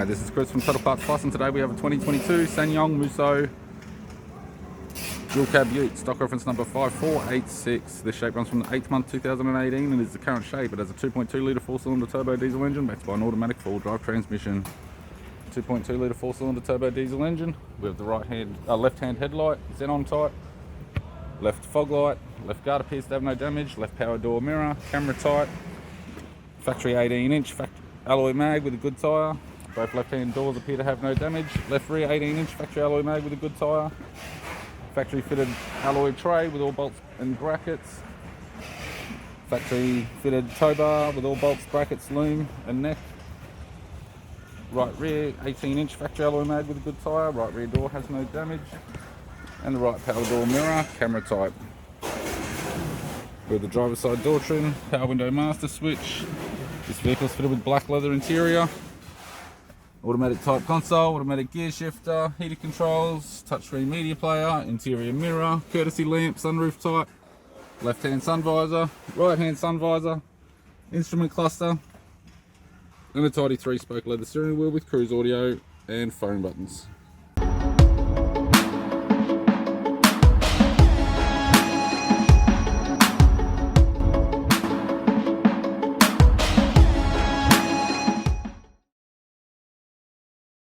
Hi, this is Chris from Total Parts Plus, and today we have a 2022 SsangYong Musso dual cab ute, stock reference number 5486. This shape runs from the 8th month 2018 and is the current shape. It has a 2.2 litre 4-cylinder turbo diesel engine backed by an automatic 4-drive transmission. 2.2 litre 4-cylinder turbo diesel engine. We have the left-hand headlight, xenon-type, left fog light, left guard appears to have no damage, left power door mirror, camera type, factory 18-inch alloy mag with a good tyre. Both left-hand doors appear to have no damage. Left rear 18-inch factory alloy mag with a good tyre. Factory fitted alloy tray with all bolts and brackets. Factory fitted tow bar with all bolts, brackets, loom and neck. Right rear 18-inch factory alloy mag with a good tyre. Right rear door has no damage. And the right power door mirror, camera type. With the driver's side door trim, power window master switch. This vehicle is fitted with black leather interior. Automatic type console, automatic gear shifter, heated controls, touchscreen media player, interior mirror, courtesy lamp, sunroof type, left hand sun visor, right hand sun visor, instrument cluster, and a tidy 3-spoke leather steering wheel with cruise audio and phone buttons.